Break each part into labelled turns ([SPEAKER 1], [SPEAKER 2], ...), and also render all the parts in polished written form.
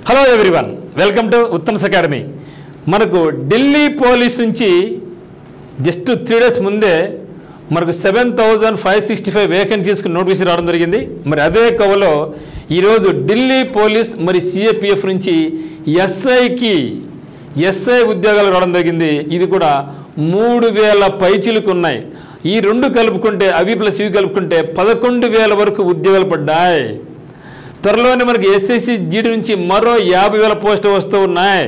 [SPEAKER 1] Hello everyone, welcome to Uttam's academy. మనకు Delhi police నుంచి just 3 days ముందే మనకు 7,565 వేకెన్సీస్కి నోటిఫికేషన్ రావడం జరిగింది. మరి అదే కవలో ఈరోజు ఢిల్లీ పోలీస్ మరి సిఏపిఎఫ్ నుంచి ఎస్ఐ ఉద్యోగాలు రావడం జరిగింది. ఇది కూడా 3,000 పైచీలకు ఉన్నాయి. ఈ రెండు కలుపుకుంటే అవి ప్లస్ ఇవి కలుపుకుంటే 11,000 వరకు ఉద్యోగాలు పడ్డాయి. త్వరలోనే మనకి ఎస్ఎస్సి జీడీ నుంచి మరో 50,000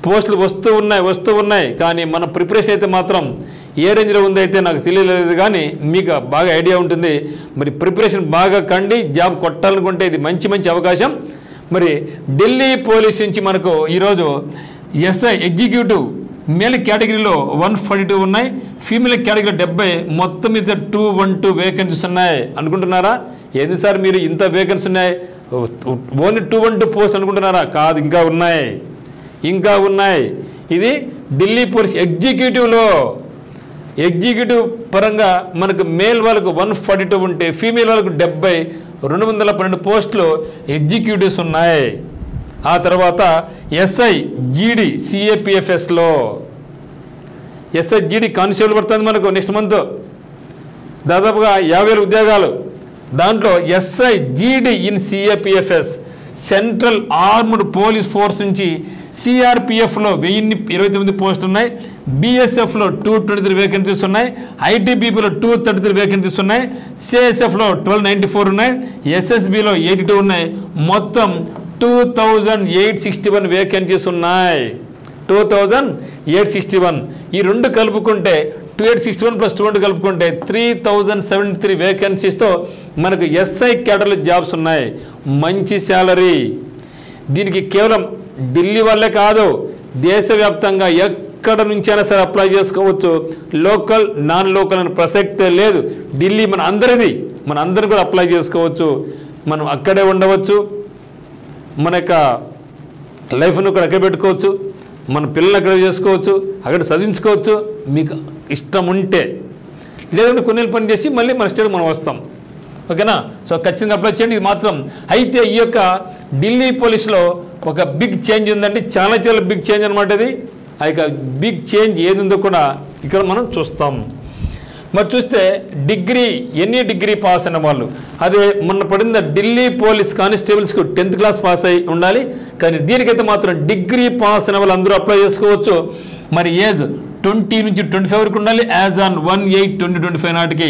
[SPEAKER 1] పోస్టులు వస్తూ ఉన్నాయి. కానీ మన ప్రిపరేషన్ అయితే మాత్రం ఏ రేంజ్లో ఉందైతే నాకు తెలియలేదు, కానీ మీకు బాగా ఐడియా ఉంటుంది. మరి ప్రిపరేషన్ బాగా కండి, జాబ్ కొట్టాలనుకుంటే ఇది మంచి అవకాశం. మరి ఢిల్లీ పోలీస్ నుంచి మనకు ఈరోజు ఎస్ఐ ఎగ్జిక్యూటివ్ మేల్ కేటగిరీలో 142 ఉన్నాయి, ఫీమేల్ కేటగిరీలో 70, మొత్తం మీద 212 వేకెన్సీస్ ఉన్నాయి. అనుకుంటున్నారా ఏంది సార్ మీరు ఇంత వేకెన్సీ ఉన్నాయి, ఓన్లీ 212 పోస్ట్ అనుకుంటున్నారా? కాదు, ఇంకా ఉన్నాయి. ఇది ఢిల్లీ పోలీస్ ఎగ్జిక్యూటివ్ పరంగా మనకు మేల్ వాళ్ళకు 142 ఉంటే ఫీమేల్ వాళ్ళకు 70, 212 పోస్టులు ఎగ్జిక్యూటివ్స్ ఉన్నాయి. ఆ తర్వాత ఎస్ఐ జీడీ సిఏపిఎఫ్ఎస్లో ఎస్ఐ జీడీ కానిస్టేబుల్ పడుతుంది మనకు నెక్స్ట్ మంత్ దాదాపుగా 50,000 ఉద్యోగాలు. దాంట్లో SI GD in CAPFs central armed police force నుంచి సిఆర్పిఎఫ్లో 1,029 పోస్టులు ఉన్నాయి, బిఎస్ఎఫ్లో 223 వేకెన్సీస్ ఉన్నాయి, ఐటీబీపీలో 233 వేకెన్సీస్ ఉన్నాయి, సిఎస్ఎఫ్లో 1294 ఉన్నాయి, ఎస్ఎస్బిలో 82 ఉన్నాయి. మొత్తం 2,861 వేకెన్సీస్ ఉన్నాయి. 2,861 ఈ రెండు కలుపుకుంటే 2,861 + 200 కలుపుకుంటే 3,073 వేకెన్సీస్తో మనకు ఎస్ఐ కేటర్లో జాబ్స్ ఉన్నాయి. మంచి శాలరీ. దీనికి కేవలం ఢిల్లీ వాళ్ళే కాదు, దేశవ్యాప్తంగా ఎక్కడ నుంచైనా సరే అప్లై చేసుకోవచ్చు. లోకల్ నాన్ లోకల్ అని ప్రసక్తే లేదు. ఢిల్లీ మన అందరూ కూడా అప్లై చేసుకోవచ్చు. మనం అక్కడే ఉండవచ్చు, మన యొక్క లైఫ్ను కూడా అక్కడ పెట్టుకోవచ్చు, మన పిల్లలు అక్కడ చేసుకోవచ్చు, అక్కడ చదివించుకోవచ్చు మీకు ఇష్టం ఉంటే. లేదంటే కొన్ని పని చేసి మళ్ళీ మన స్టేట్ మనం వస్తాం. ఓకేనా? సో ఖచ్చితంగా అప్లై చేయండి. ఇది మాత్రం అయితే ఈ యొక్క ఢిల్లీ పోలీసులో ఒక బిగ్ చేంజ్ ఉందండి, చాలా బిగ్ చేంజ్ అనమాట. ఇది ఆ యొక్క బిగ్ చేంజ్ ఏది ఉందో కూడా ఇక్కడ మనం చూస్తాం. మరి చూస్తే ఎన్ని డిగ్రీ పాస్ అయిన వాళ్ళు, అదే మొన్న పడిన ఢిల్లీ పోలీస్ కానిస్టేబుల్స్కు 10th క్లాస్ పాస్ అయి ఉండాలి. కానీ దీనికైతే మాత్రం డిగ్రీ పాస్ అయిన వాళ్ళు అందరూ అప్లై చేసుకోవచ్చు. మరి ఏజ్ 20 నుంచి 25 వరకు ఉండాలి, యాజ్ ఆన్ 1/8/2025 నాటికి.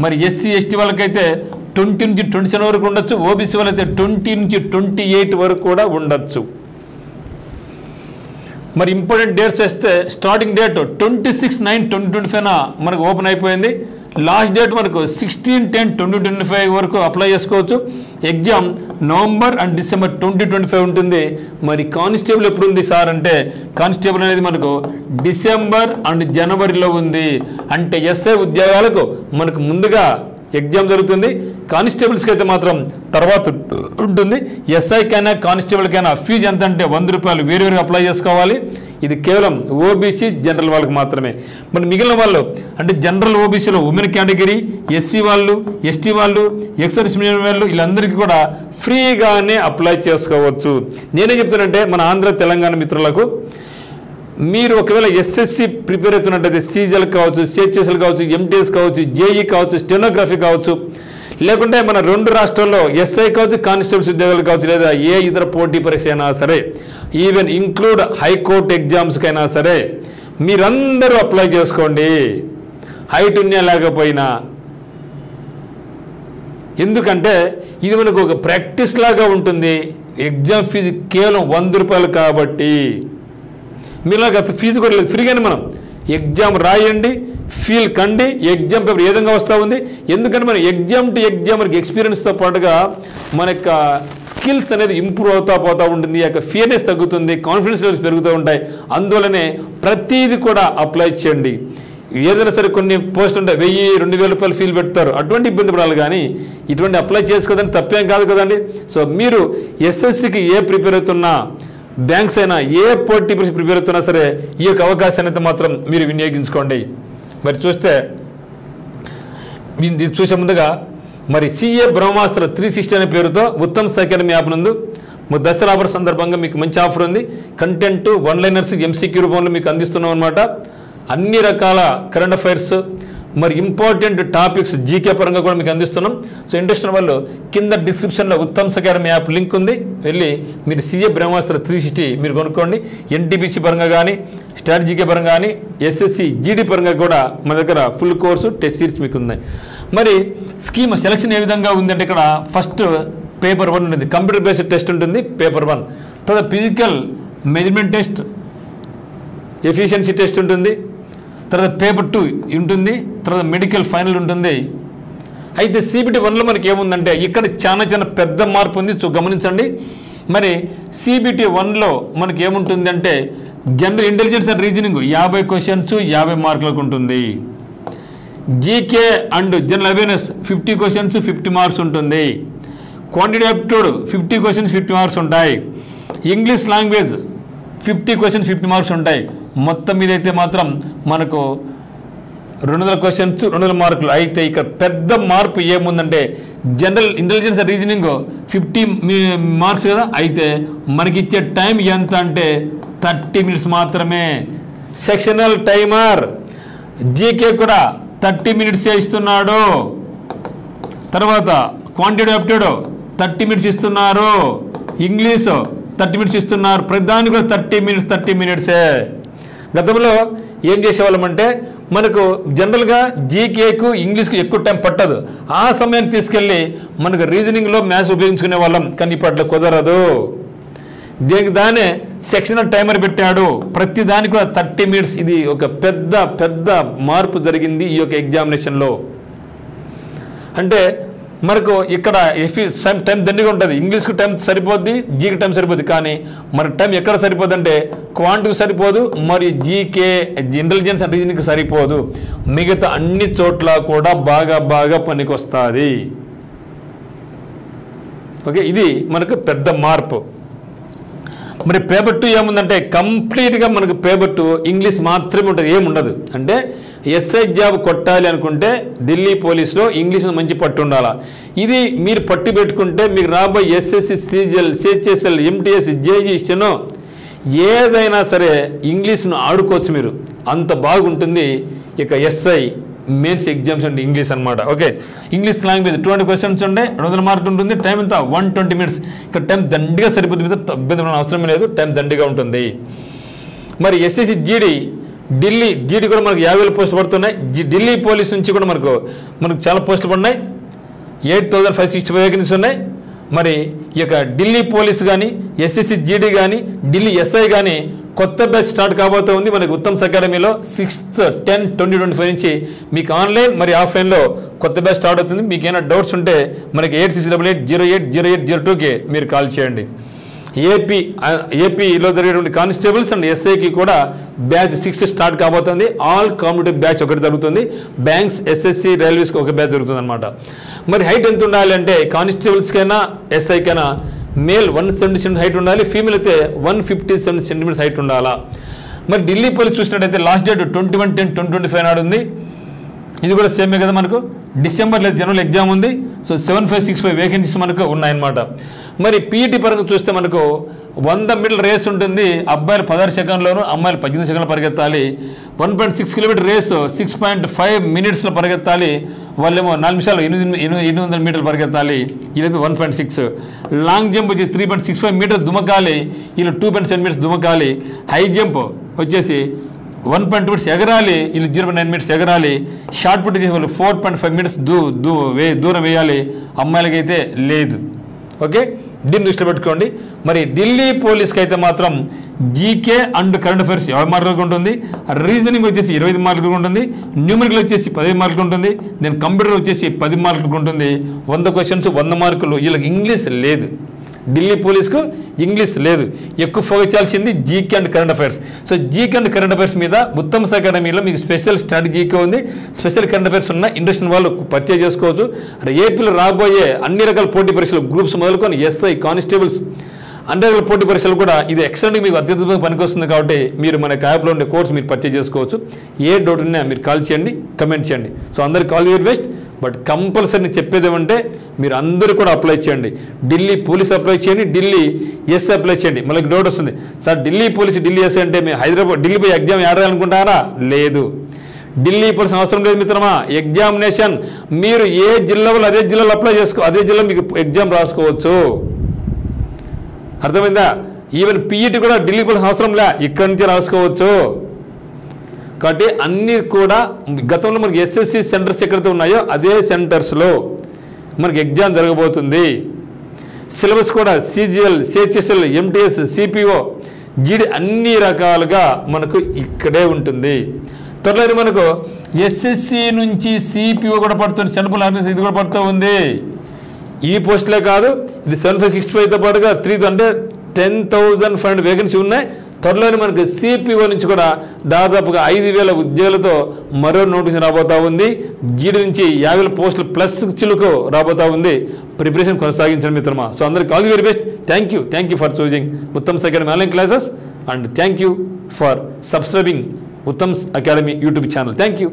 [SPEAKER 1] మరి ఎస్సీ ఎస్టీ వాళ్ళకైతే 20 నుంచి 27 వరకు ఉండొచ్చు, ఓబీసీ వాళ్ళైతే 20 నుంచి 28 వరకు కూడా ఉండొచ్చు. మరి ఇంపార్టెంట్ డేట్స్ వేస్తే స్టార్టింగ్ డేట్ 26/9/2025 మనకు ఓపెన్ అయిపోయింది. లాస్ట్ డేట్ మనకు 16/10/2025 వరకు అప్లై చేసుకోవచ్చు. ఎగ్జామ్ నవంబర్ అండ్ డిసెంబర్ 2025 ఉంటుంది. మరి కానిస్టేబుల్ ఎప్పుడు ఉంది సార్ అంటే, కానిస్టేబుల్ అనేది మనకు డిసెంబర్ అండ్ జనవరిలో ఉంది. అంటే ఎస్ఐ ఉద్యోగాలకు మనకు ముందుగా ఎగ్జామ్ జరుగుతుంది. కానిస్టేబుల్స్కి అయితే మాత్రం తర్వాత ఉంటుంది. ఎస్ఐకైనా కానిస్టేబుల్కైనా ఫీజు ఎంత అంటే 100 రూపాయలు వేరువేరుగా అప్లై చేసుకోవాలి. ఇది కేవలం ఓబీసీ జనరల్ వాళ్ళకి మాత్రమే. మరి మిగిలిన వాళ్ళు అంటే జనరల్ ఓబీసీలో ఉమెన్ కేటగిరీ, ఎస్సీ వాళ్ళు, ఎస్టీ వాళ్ళు, ఎక్సర్వీస్ వాళ్ళు వీళ్ళందరికీ కూడా ఫ్రీగానే అప్లై చేసుకోవచ్చు. నేనేం చెప్తానంటే మన ఆంధ్ర తెలంగాణ మిత్రులకు, మీరు ఒకవేళ ఎస్ఎస్సి ప్రిపేర్ అవుతున్నట్టయితే సీజీఎల్ కావచ్చు, సిహెచ్ఎస్ఎల్ కావచ్చు, ఎంటీఎస్ కావచ్చు, జేఈ కావచ్చు, స్టెనోగ్రఫీ కావచ్చు, లేకుంటే మన 2 రాష్ట్రాల్లో ఎస్ఐ కావచ్చు, కానిస్టేబుల్స్ ఉద్యోగాలు కావచ్చు, లేదా ఏ ఇతర పోటీ పరీక్ష అయినా సరే, ఈవెన్ ఇంక్లూడ్ హైకోర్టు ఎగ్జామ్స్కైనా సరే మీరందరూ అప్లై చేసుకోండి, హైట్ ఉన్నా లేకపోయినా. ఎందుకంటే ఇది మనకు ఒక ప్రాక్టీస్ లాగా ఉంటుంది. ఎగ్జామ్ ఫీజు కేవలం 100 రూపాయలు కాబట్టి మీలాగా ఫీజు కూడా లేదు, ఫ్రీగానే మనం ఎగ్జామ్ రాయండి, ఫీల్ కండి. ఎగ్జామ్ పేపర్ ఏ విధంగా వస్తూ ఉంది, ఎందుకంటే మన ఎగ్జామ్ టు ఎగ్జామ్ మనకి ఎక్స్పీరియన్స్తో పాటుగా మన యొక్క స్కిల్స్ అనేది ఇంప్రూవ్ పోతూ ఉంటుంది, యొక్క ఫియర్నెస్ తగ్గుతుంది, కాన్ఫిడెన్స్ లెవెల్స్ పెరుగుతూ ఉంటాయి. అందువల్లనే ప్రతిదీ కూడా అప్లై చేయండి. ఏదైనా సరే కొన్ని పోస్ట్ ఉంటాయి 1,000-2,000 రూపాయలు ఫీల్ పెడతారు, అటువంటి ఇబ్బంది పడాలి. కానీ ఇటువంటి అప్లై చేసుకోదని తప్పేం కాదు కదండి. సో మీరు ఎస్ఎస్సికి ఏ ప్రిపేర్ అవుతున్నా, బ్యాంక్స్ అయినా ఏ పోటీ ప్రిపేర్ అవుతున్నా సరే ఈ యొక్క అవకాశాన్ని అయితే మాత్రం మీరు వినియోగించుకోండి. మరి చూసే ముందుగా మరి సిఏ బ్రహ్మాస్త్ర 360 అనే పేరుతో ఉత్తమ్స్ అకాడమీ యాప్ నందు దసరా ఆఫర్ సందర్భంగా మీకు మంచి ఆఫర్ ఉంది. కంటెంట్ వన్ లైనర్స్ ఎంసీక్యూ రూపంలో మీకు అందిస్తున్నాం అనమాట. అన్ని రకాల కరెంట్ అఫైర్స్ మరి ఇంపార్టెంట్ టాపిక్స్ జీకే పరంగా కూడా మీకు అందిస్తున్నాం. సో ఇంట్రెస్ట్ ఉన్న వాళ్ళు కింద డిస్క్రిప్షన్లో ఉత్తమ్స్ అకాడమీ యాప్ లింక్ ఉంది, వెళ్ళి మీరు సిఏ బ్రహ్మాస్త్ర 360 మీరు కొనుక్కోండి. ఎన్టీపీసీ పరంగా కానీ స్ట్రాటజీకే పరంగా కానీ ఎస్ఎస్సి జీడీ పరంగా కూడా మన దగ్గర ఫుల్ కోర్సు టెస్ట్ సిరీస్ మీకు ఉన్నాయి. మరి స్కీమ్ సెలక్షన్ ఏ విధంగా ఉందంటే ఇక్కడ ఫస్ట్ పేపర్ 1 ఉంటుంది, కంప్యూటర్ బేస్డ్ టెస్ట్ ఉంటుంది పేపర్ 1. తర్వాత physical measurement test, efficiency test ఉంటుంది. తర్వాత పేపర్ 2 ఉంటుంది. తర్వాత మెడికల్ ఫైనల్ ఉంటుంది. అయితే CBT 1లో మనకి ఏముందంటే ఇక్కడ చాలా పెద్ద మార్పు ఉంది. సో గమనించండి. మరి CBT 1లో మనకి ఏముంటుంది అంటే general intelligence and reasoning 50 questions 50 మార్కులకు ఉంటుంది. GK and general awareness 50 questions 50 marks ఉంటుంది. క్వాంటిటీ యాప్టిట్యూడ్ 50 క్వశ్చన్స్ 50 మార్క్స్ ఉంటాయి. ఇంగ్లీష్ లాంగ్వేజ్ 50 క్వశ్చన్స్ 50 మార్క్స్ ఉంటాయి. మొత్తం మీద అయితే మాత్రం మనకు 200 క్వశ్చన్స్ 200 మార్కులు. అయితే ఇక పెద్ద మార్పు ఏముందంటే general intelligence and reasoning 50 marks కదా, అయితే మనకిచ్చే టైం ఎంత అంటే 30 మినిట్స్ మాత్రమే. Sectional timer. జీకే కూడా 30 మినిట్సే ఇస్తున్నాడు. తర్వాత క్వాంటిటీ యాప్టిట్యూడ్ 30 మినిట్స్ ఇస్తున్నారు. ఇంగ్లీష్ 30 మినిట్స్ ఇస్తున్నారు. ప్రతిదానికి కూడా 30 మినిట్సే. గతంలో ఏం చేసేవాళ్ళం అంటే మనకు జనరల్గా జీకేకు ఇంగ్లీష్కు ఎక్కువ టైం పట్టదు. ఆ సమయాన్ని తీసుకెళ్ళి మనకు రీజనింగ్లో మ్యాథ్స్ ఉపయోగించుకునే వాళ్ళం. కానీ ఇప్పట్లో కుదరదు. దీనికి దానే సెక్షనల్ టైమర్ పెట్టాడు. ప్రతి దానికి కూడా 30 మినిట్స్. ఇది ఒక పెద్ద మార్పు జరిగింది ఈ యొక్క ఎగ్జామినేషన్లో. అంటే మనకు ఇక్కడ టైం దండిగా ఉంటుంది. ఇంగ్లీష్కు టైం సరిపోద్ది, జీకే టైం సరిపోద్ది. కానీ మనకు టైం ఎక్కడ సరిపోద్ది అంటే క్వాంటిటీకి సరిపోదు, మరి జీకే ఇంటెలిజెన్స్ అండ్ రీజనింగ్కి సరిపోదు. మిగతా అన్ని చోట్ల కూడా బాగా పనికొస్తుంది. ఓకే, ఇది మనకు పెద్ద మార్పు. మరి పేపర్ 2 ఏముందంటే కంప్లీట్గా మనకు పేపర్ 2 ఇంగ్లీష్ మాత్రమే ఉంటుంది, ఏముండదు. అంటే ఎస్ఐ జాబ్ కొట్టాలి అనుకుంటే ఢిల్లీ పోలీసులో ఇంగ్లీష్ మీద మంచి పట్టు ఉండాలా. ఇది మీరు పట్టు పెట్టుకుంటే మీకు రాబోయే SSC, CGL, CHSL, MTS, JEE, steno ఏదైనా సరే ఇంగ్లీష్ను ఆడుకోవచ్చు మీరు. అంత బాగుంటుంది. ఇక ఎస్ఐ మెయిన్స్ ఎగ్జామ్స్ అంటే ఇంగ్లీష్ అనమాట. ఓకే, ఇంగ్లీష్ లాంగ్వేజ్ 200 క్వశ్చన్స్ ఉంటే 200 మార్కులు ఉంటుంది. టైం ఎంత 120 మినిట్స్. ఇక్కడ టైం దండిగా సరిపోతుంది, ఇబ్బంది అవసరం లేదు, టైం దండిగా ఉంటుంది. మరి ఎస్ఎస్సి జీడీ, ఢిల్లీ జీడీ కూడా మనకు 50,000 పోస్టులు పడుతున్నాయి. ఢిల్లీ పోలీస్ నుంచి కూడా మనకు చాలా పోస్టులు పడినాయి. 8,565 వేకెన్సీస్ ఉన్నాయి. మరి ఈ యొక్క ఢిల్లీ పోలీస్ కానీ, ఎస్ఎస్సి జీడీ కానీ, ఢిల్లీ ఎస్ఐ కానీ కొత్త బ్యాచ్ స్టార్ట్ కాబోతూ ఉంది మనకి ఉత్తమ్స్ అకాడమీలో. 6/10/2025 నుంచి మీకు ఆన్లైన్ మరి ఆఫ్లైన్లో కొత్త బ్యాచ్ స్టార్ట్ అవుతుంది. మీకు ఏమైనా డౌట్స్ ఉంటే మనకి 8688080802కి మీరు కాల్ చేయండి. ఏపీలో జరిగేటువంటి కానిస్టేబుల్స్ అండ్ ఎస్ఐకి కూడా బ్యాచ్ 6 స్టార్ట్ కాబోతుంది. ఆల్ కాంపిటేటివ్ బ్యాచ్ ఒకటి జరుగుతుంది. బ్యాంక్స్, ఎస్ఎస్సి, రైల్వేస్కి ఒక బ్యాచ్ జరుగుతుంది అనమాట. మరి హైట్ ఎంత ఉండాలి అంటే కానిస్టేబుల్స్కైనా ఎస్ఐకైనా మేల్ 170 సెంటీమీటర్ హైట్ ఉండాలి, ఫీమేల్ అయితే 157 సెంటీమీటర్స్ హైట్ ఉండాలా. మరి ఢిల్లీ పోలీస్ చూసినట్టయితే లాస్ట్ డేట్ 21/10/2025 నాడు ఉంది. ఇది కూడా సేమే కదా, మనకు డిసెంబర్లో జనరల్ ఎగ్జామ్ ఉంది. సో 7565 వేకెన్సీస్ మనకు ఉన్నాయన్నమాట. మరి పీఈటీ పరంగా చూస్తే మనకు 100 మీటర్ల రేస్ ఉంటుంది. అబ్బాయిలు 16 సెకండ్లోను, అమ్మాయిలు 18 సెకండ్లు పరిగెత్తాలి. 1.6 కిలోమీటర్ రేసు 6.5 మినిట్స్లో పరిగెత్తాలి. వాళ్ళేమో 4 నిమిషాలు 800 మీటర్లు పరిగెత్తాలి. వీళ్ళైతే 1.6. లాంగ్ జంప్ వచ్చి 3.65 మీటర్స్ దుమకాలి. వీళ్ళు 2.7 మీటర్స్ దుమకాలి. హై జంప్ వచ్చేసి 1.2 మీటర్స్ ఎగరాలి. వీళ్ళు 0.9 మీటర్స్ ఎగరాలి. షార్ట్ పుట్ చేసి వాళ్ళు 4.5 మీటర్స్ దూరం వేయాలి. అమ్మాయిలకైతే లేదు. ఓకే, దీన్ని దృష్టిలో పెట్టుకోండి. మరి ఢిల్లీ పోలీస్కి అయితే మాత్రం జీకే అండ్ కరెంట్ అఫైర్స్ 50 మార్కులకు ఉంటుంది. రీజనింగ్ వచ్చేసి 25 మార్కులకు ఉంటుంది. న్యూమరికల్ వచ్చేసి 15 మార్కులు ఉంటుంది. దెన్ కంప్యూటర్ వచ్చేసి 10 మార్కులకు ఉంటుంది. 100 క్వశ్చన్స్ 100 మార్కులు. వీళ్ళకి ఇంగ్లీష్ లేదు. ఢిల్లీ పోలీస్కు ఇంగ్లీష్ లేదు. ఎక్కువ ఫోకస్ చేయాల్సింది GK and current affairs. So GK and current affairs మీద ఉత్తమ్స్ అకాడమీలో మీకు స్పెషల్ స్టడీ జీకే ఉంది. స్పెషల్ కరెంట్ అఫైర్స్ ఉన్న ఇంట్రెస్ట్ వాళ్ళు పర్చేజ్ చేసుకోవచ్చు. ఏపీలో రాబోయే అన్ని రకాల పోటీ పరీక్షలు గ్రూప్స్ మొదలుకొని ఎస్ఐ, కానిస్టేబుల్స్ అన్ని రకాల పోటీ పరీక్షలు కూడా ఇది ఎక్సలెంట్గా మీకు అత్యద్భుతంగా పనికొస్తుంది. కాబట్టి మీరు మన యాప్లో ఉండే కోర్స్ మీరు పర్చేజ్ చేసుకోవచ్చు. ఏ డౌట్ ఉన్నా మీరు కాల్ చేయండి, కమెంట్ చేయండి. సో అందరికి all the very best. But compulsory చెప్పేది ఏమంటే మీరు అందరూ కూడా అప్లై చేయండి. ఢిల్లీ పోలీస్ అప్లై చేయండి, ఢిల్లీ ఎస్ అప్లై చేయండి. మళ్ళీ డౌట్ వస్తుంది, sir Delhi police Delhi yes అంటే మేము ఢిల్లీ పోయి ఎగ్జామ్ ఆడాలనుకుంటారా? లేదు, ఢిల్లీ పోలీస్ అవసరం లేదు మిత్రమా. ఎగ్జామినేషన్ మీరు ఏ జిల్లాలో అదే జిల్లాలో అప్లై అదే జిల్లా మీకు ఎగ్జామ్ రాసుకోవచ్చు. అర్థమైందా? ఈవెన్ పీఈటీ కూడా ఢిల్లీ పోలీస్ అవసరం లే, ఇక్కడి నుంచి రాసుకోవచ్చు. కాబట్టి అన్నీ కూడా గతంలో మనకి ఎస్ఎస్సి సెంటర్స్ ఎక్కడైతే ఉన్నాయో అదే సెంటర్స్లో మనకి ఎగ్జామ్ జరగబోతుంది. సిలబస్ కూడా సిజిఎల్, సిహెచ్ఎస్ఎల్, ఎంటీఎస్, సిపిఓ, జీడీ అన్ని రకాలుగా మనకు ఇక్కడే ఉంటుంది. త్వరలో మనకు ఎస్ఎస్సి నుంచి సిపిఓ కూడా పడుతుంది, సెంట్రల్ ఆర్గనైజేషన్ ఇది కూడా పడుతూ ఉంది. ఈ పోస్టులే కాదు, ఇది 7565తో పాటుగా 10,500 వేకెన్సీ ఉన్నాయి. త్వరలోనే మనకి సిపిఓ నుంచి కూడా దాదాపుగా 5,000 ఉద్యోగాలతో మరో నోటీస్ రాబోతూ ఉంది. జీడీ నుంచి 50,000 పోస్టులు ప్లస్ చిలుకు రాబోతూ ఉంది. ప్రిపరేషన్ కొనసాగించండి మిత్రమా. సో అందరికి all the very best. Thank you for choosing Uttam's academy online classes and thank you for subscribing Uttam's academy YouTube channel. Thank you.